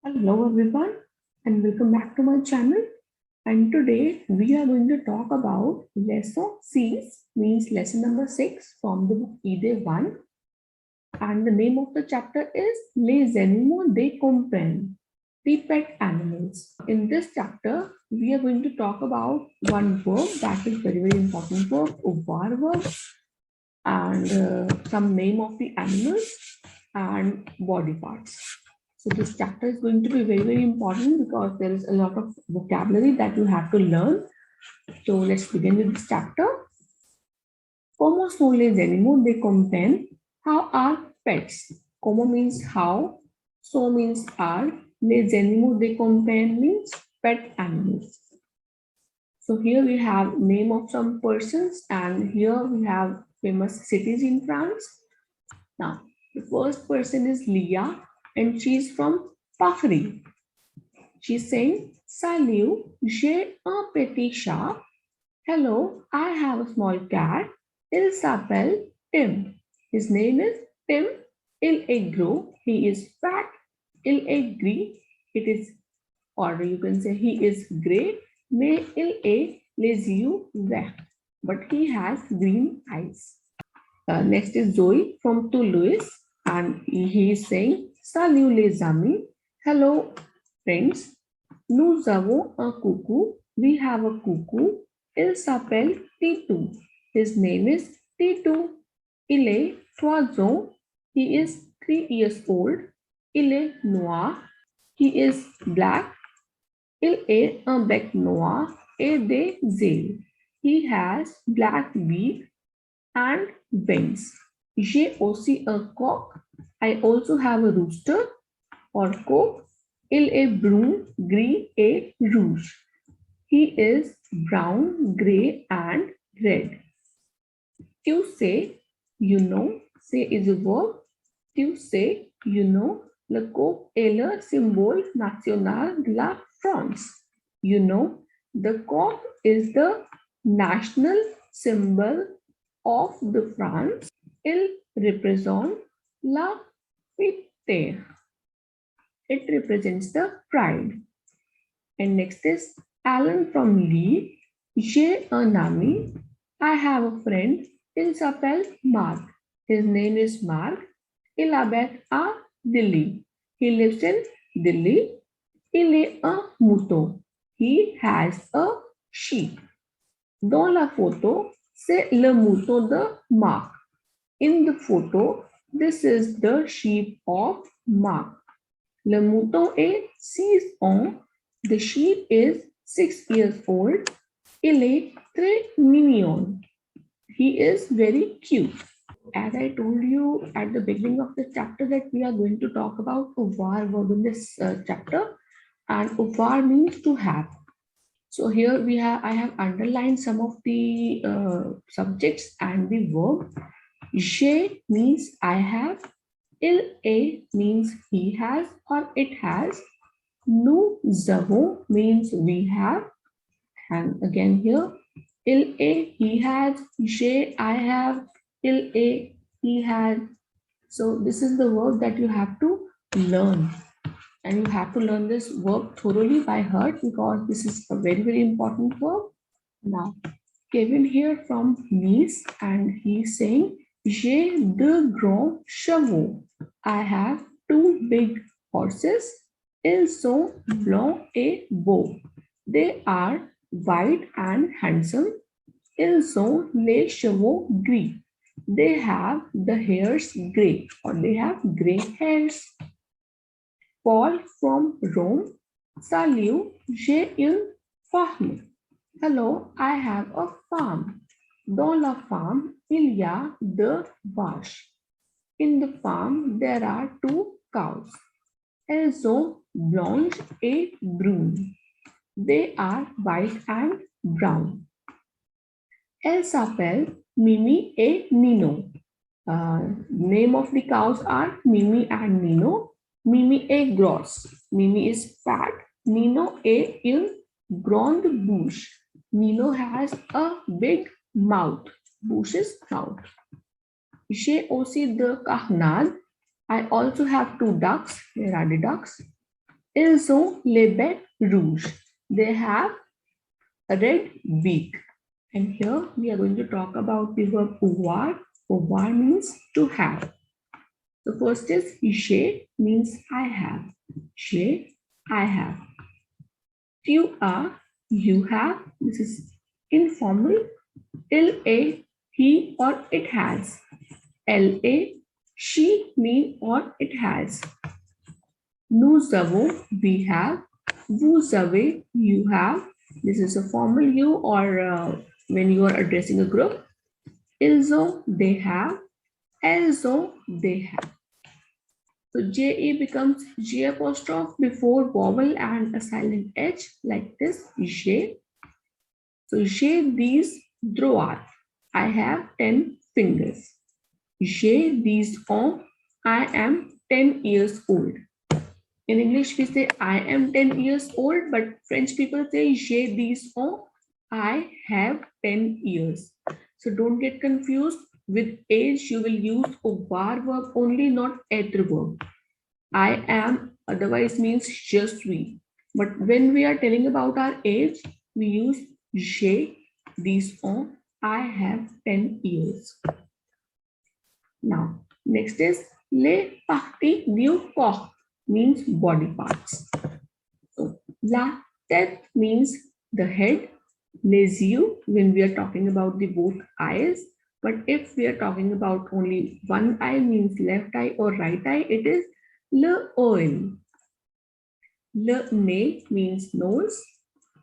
Hello everyone and welcome back to my channel. And today we are going to talk about lesson 6, means lesson number 6 from the book Ide 1. And the name of the chapter is Les Animaux des Compagnie, the pet animals. In this chapter, we are going to talk about one verb that is very important verb, avoir verb, and some name of the animals and body parts. So this chapter is going to be very important because there is a lot of vocabulary that you have to learn. So let's begin with this chapter. Comment sont les animaux des compagnie? How are pets? Comment means how, so means are, les animaux des compagnie means pet animals. So here we have name of some persons and here we have famous cities in France. Now, the first person is Leah and she is from Paris. She's saying, Salut, j'ai un petit chat. Hello, I have a small cat. Il s'appelle Tim. His name is Tim. Il est gros. He is fat. Il est gris. It is, or you can say he is gray. Mais il est les yeux verts. But he has green eyes. Next is Zoe from Toulouse, and he is saying, Salut les amis. Hello, friends. Nous avons un coucou. We have a cuckoo. Il s'appelle Titu. His name is Titu. Il est 3 ans. He is 3 years old. Il est noir. He is black. Il est un bec noir et des ailes. He has black beak and wings. J'ai aussi un coq. I also have a rooster or coq. Il est brun, gris et rouge. He is brown, grey and red. Tu sais, you know, say is a verb. Tu sais, you know, le coq est le symbole national de la France. You know, the coq is the national symbol of the France. Il représente la fierté. It represents the pride. And next is Alan from Lee. J'ai un ami. I have a friend. Il s'appelle Mark. His name is Mark. Il habite à Delhi. He lives in Delhi. Il est un mouton. He has a sheep. Dans la photo, c'est le mouton de Mark. In the photo, this is the sheep of Mark. Le mouton est 6 ans. The sheep is 6 years old. Il est très mignon. He is very cute. As I told you at the beginning of the chapter that we are going to talk about avoir verb in this chapter, and avoir means to have. So here I have underlined some of the subjects and the verb. J'ai means I have. Il est means he has or it has. Nous avons means we have. And again here, il est, he has. J'ai, I have. Il est, he has. So this is the verb that you have to learn. And you have to learn this verb thoroughly by heart because this is a very important verb. Now, Kevin here from Nice and he's saying, J'ai deux grands chevaux. I have 2 big horses. Ils sont blancs et beaux. They are white and handsome. Ils ont les chevaux gris. They have the hairs gray or they have gray hairs. Paul from Rome. Salut, j'ai une ferme. Hello, I have a farm. Dans la farm, il y a 2 vaches. In the farm, there are 2 cows. Elles sont blanches et brunes. They are white and brown. Elles s'appellent Mimi et Nino. Name of the cows are Mimi and Nino. Mimi est grosse. Mimi is fat. Nino est une grande bouche. Nino has a big mouth. Bouche is mouth. J'ai aussi 2 carnades. I also have 2 ducks. Where are the ducks? Ils ont les bec rouge. They have a red beak. And here we are going to talk about the verb avoir. Avoir means to have. The first is j'ai means I have. J'ai, I have. Tu as, you have. This is informal. Il est, he or it has. Elle est, she, me or it has. Nous avons, we have. Vous avez, you have. This is a formal you or when you are addressing a group. Ils ont, they have. Elles ont, they have. So JE becomes G apostrophe before vowel and a silent H like this, J. So J'ai these droits. I have 10 fingers. J'ai these ans. I am 10 years old. In English, we say I am 10 years old, but French people say j'ai these ans. I have 10 years. So don't get confused. With age, you will use avoir verb only, not être verb. I am otherwise means je suis. But when we are telling about our age, we use j'ai these ans. I have 10 years. Now, next is les parties du corps means body parts. So, la tête means the head. Les yeux when we are talking about the both eyes. But if we are talking about only one eye means left eye or right eye, it is le oeil. Le nez means nose.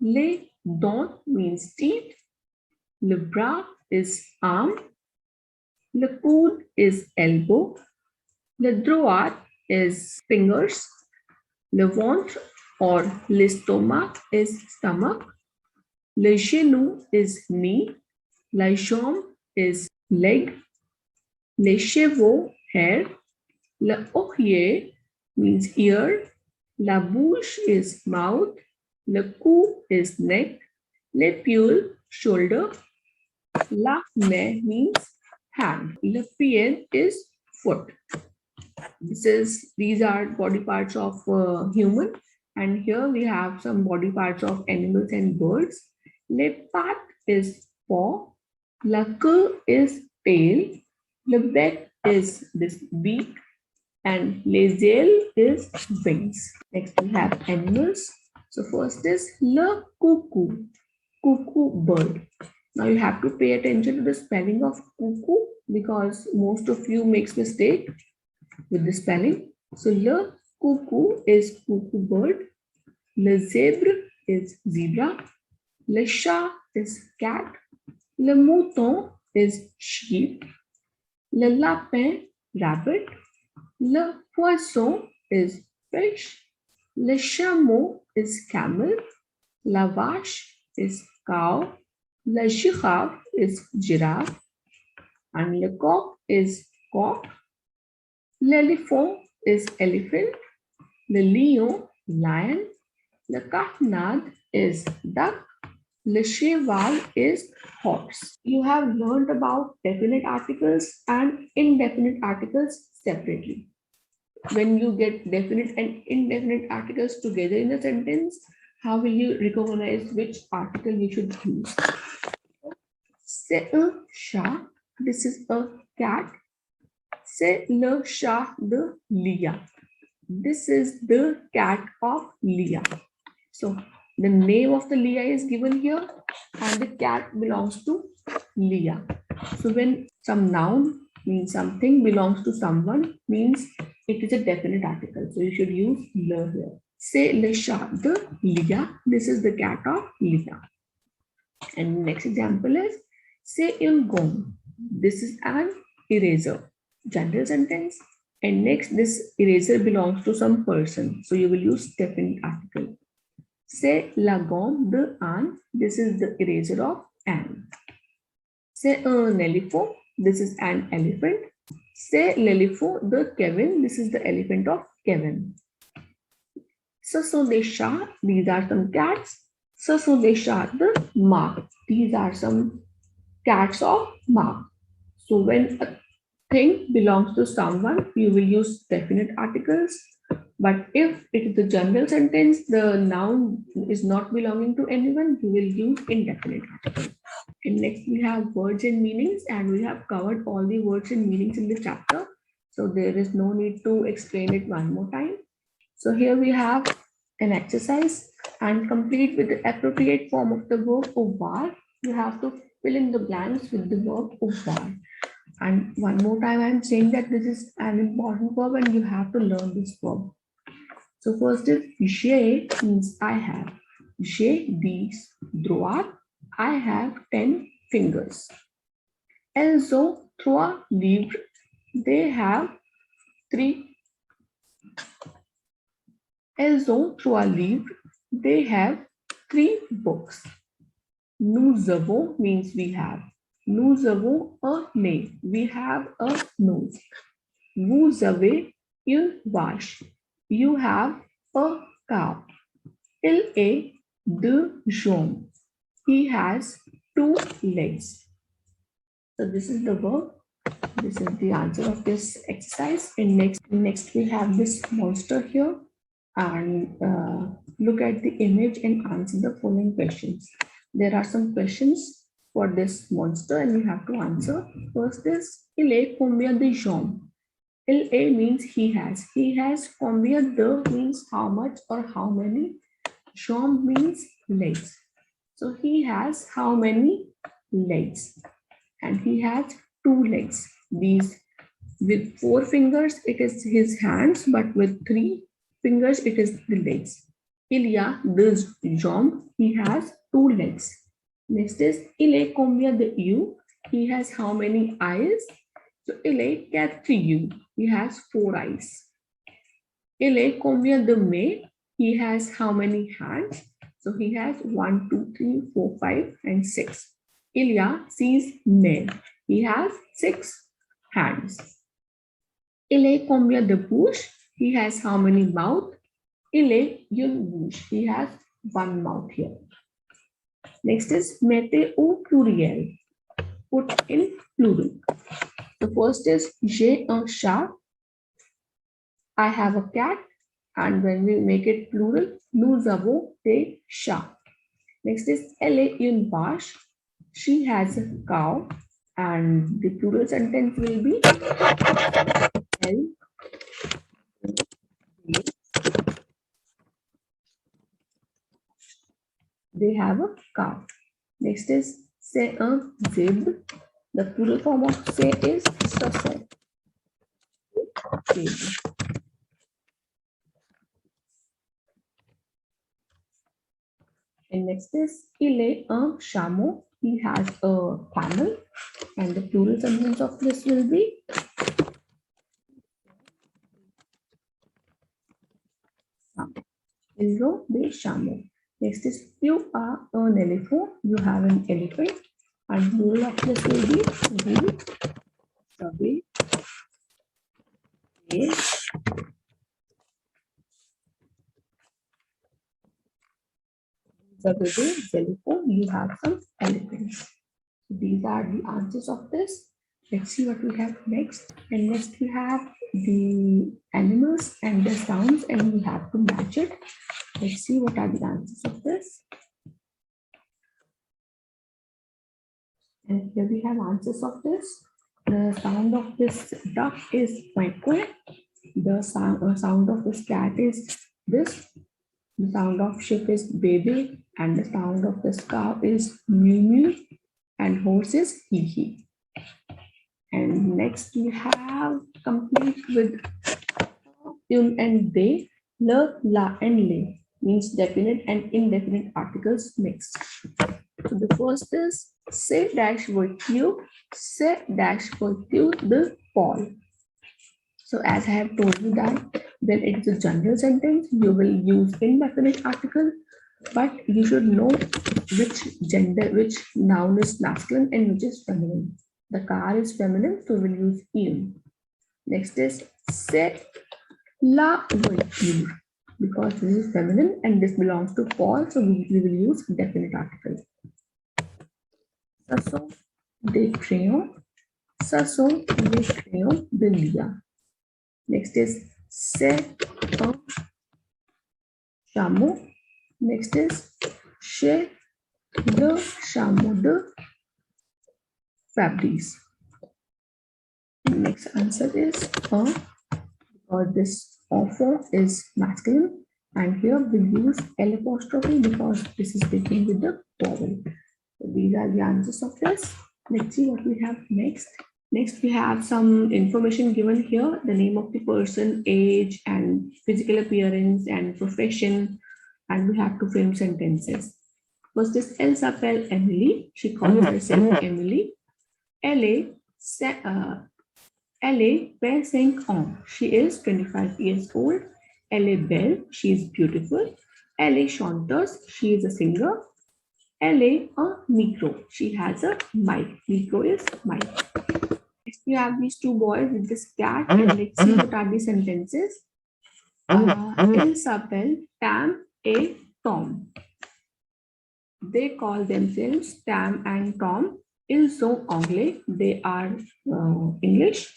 Les dents means teeth. Le bras is arm. Le coude is elbow. Le droit is fingers. Le ventre or l'estomac is stomach. Le genou is knee. La jambe is leg. Les cheveux hair. Le oreiller means ear. La bouche is mouth. Le cou is neck. L'épaule shoulder. La main means hand. Le pied is foot. These are body parts of human, and here we have some body parts of animals and birds. Les pattes is paw. La queue is tail. Le bec is this beak, and les ailes is wings. Next we have animals. So first is le cuckoo, cuckoo bird. Now you have to pay attention to the spelling of cuckoo because most of you makes mistake with the spelling. So le cuckoo is cuckoo bird. Le zèbre is zebra. Le chat is cat. Le mouton is sheep. Le lapin rabbit. Le poisson is fish. Le chameau is camel. La vache is cow. La girafe is giraffe. And le coq is cock. L'elephant is elephant. Le lion, lion. Le canard is duck. Le cheval is horse. You have learned about definite articles and indefinite articles separately. When you get definite and indefinite articles together in a sentence, how will you recognize which article you should use? C'est un chat. This is a cat. C'est le chat de Leah. This is the cat of Leah. So the name of the Leah is given here and the cat belongs to Leah. So when some noun means something belongs to someone means it is a definite article. So you should use le here. C'est le chat de Leah. This is the cat of Leah. And next example is c'est une gomme. This is an eraser. General sentence. And next, this eraser belongs to some person. So you will use definite article. C'est la gomme de Anne. This is the eraser of Anne. C'est un éléphant. This is an elephant. C'est l'éléphant de Kevin. This is the elephant of Kevin. Ce sont des chats. These are some cats. Ce sont des chats de Mark. These are some cats of Mark. So when a thing belongs to someone, you will use definite articles. But if it is the general sentence, the noun is not belonging to anyone, you will use indefinite article. And next we have words and meanings, and we have covered all the words and meanings in the chapter. So there is no need to explain it one more time. So here we have an exercise, and complete with the appropriate form of the verb var. You have to fill in the blanks with the verb var. And one more time, I'm saying that this is an important verb and you have to learn this verb. So first is j'ai means I have. J'ai 10 droits. I have 10 fingers. Elles ont 3 livres. They have 3. Elles ont 3 livres. They have 3 books. Nous avons means we have. Nous avons un nez. We have a nose. Vous avez une vache. You have a cow. Il est deux jambes. He has 2 legs. So this is the verb. This is the answer of this exercise. And next we have this monster here. And look at the image and answer the following questions. There are some questions for this monster and you have to answer. First is, il est combien de jambes? Il est means he has. He has combien de means how much or how many. Jambes means legs. So he has how many legs? And he has 2 legs. These with 4 fingers, it is his hands, but with 3 fingers, it is the legs. Il y a 2 jambes. He has 2 legs. Next is, il est combien de yeux? He has how many eyes? So il est 4 yeux. He has 4 eyes. Il est combien de mains? He has how many hands? So he has 1, 2, 3, 4, 5, and 6. Il y a 6 mains. He has 6 hands. Il est combien de bouches? He has how many mouth? Il est une bouche. He has 1 mouth here. Next is mettez au pluriel. Put in plural. The first is j'ai un chat. I have a cat. And when we make it plural, nous avons des chats. Next is elle est une vache. She has a cow. And the plural sentence will be elle. They have a cow. Next is c'est un zèbre. The plural form of c'est is ce. And next is il est un chameau. He has a camel. And the plural sentence of this will be ils ont des chameaux. Next is you are an elephant. You have an elephant. And plural of this will be vous avez des éléphants. You have some elephants. So these are the answers of this. Let's see what we have next. And next we have the animals and the sounds, and we have to match it. Let's see what are the answers of this. And here we have answers of this. The sound of this duck is quack quack. The sound of this cat is this. The sound of ship is baby. And the sound of this cow is mew mew. And horse is hee hee. And next we have complete with un and they. Le, la, and le means definite and indefinite articles mixed. So the first is c'est dash voiture de Paul. So as I have told you that when it's a general sentence, you will use indefinite article, but you should know which gender, which noun is masculine and which is feminine. The car is feminine, so we'll use une. Next is c'est la voiture, because this is feminine and this belongs to Paul, so we will use definite article. Ce sont des crayons. Ce sont des crayons de Lia. Next is c'est un chameau. Next is chez le chameau de Fabrice. Next answer is a, because this offer is masculine, and here we use L apostrophe because this is begin with the vowel. So these are the answers of this. Let's see what we have next. Next, we have some information given here, the name of the person, age, and physical appearance, and profession, and we have to frame sentences. First is Elle s'appelle Emily. She calls herself Emily. Elle est 25 ans. She is 25 years old. Elle est belle. She is beautiful. Elle est chanteuse. She is a singer. Elle est un micro. She has a mic. Micro is mic. Next, we have these two boys with this cat, and let's see what are the sentences. Ils s'appellent Tam et Tom. They call themselves Tam and Tom. Ils sont anglais. They are English.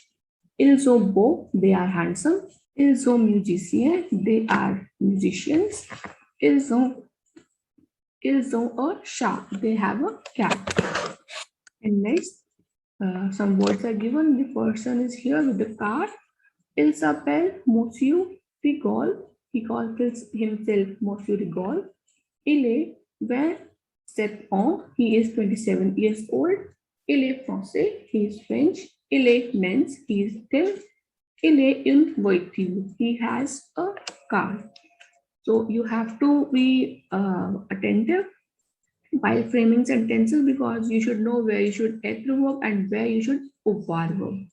Ils sont beaux. They are handsome. Ils sont musiciens. They are musicians. Ils ont a chat. They have a cat. And next, some words are given. The person is here with the card. Il s'appelle Monsieur Rigol. He calls himself Monsieur Rigol. Il est 27 ans. He is 27 years old. Il est français. He is French. Il est mens. He is Tim. Il est une voiture. He has a car. So you have to be attentive while framing sentences, because you should know where you should add the verb and where you should avoir verb.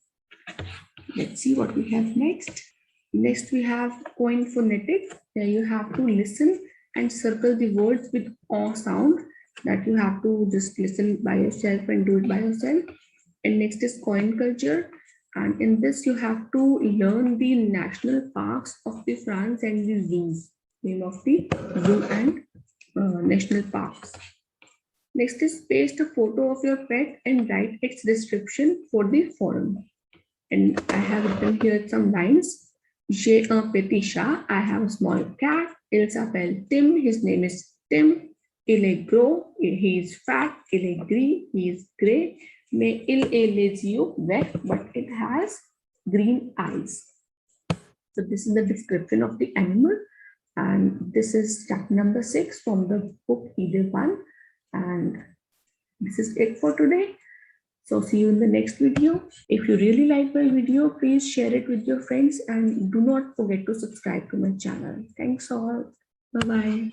Let's see what we have next. Next, we have coin phonetics. There you have to listen and circle the words with O sound. That you have to just listen by yourself and do it by yourself. And next is coin culture. And in this, you have to learn the national parks of the France and the zoos. Name of the zoo and national parks. Next is paste a photo of your pet and write its description for the forum. And I have written here some lines. J'ai un petit chat. I have a small cat. Il s'appelle Tim. His name is Tim. Il est gros. He is fat. Il est gris. He is gray. Mais il est les yeux verts, but it has green eyes. So this is the description of the animal. And this is chapter number 6 from the book Idée 1. And this is it for today. So see you in the next video. If you really like my video, please share it with your friends and do not forget to subscribe to my channel. Thanks all. Bye-bye.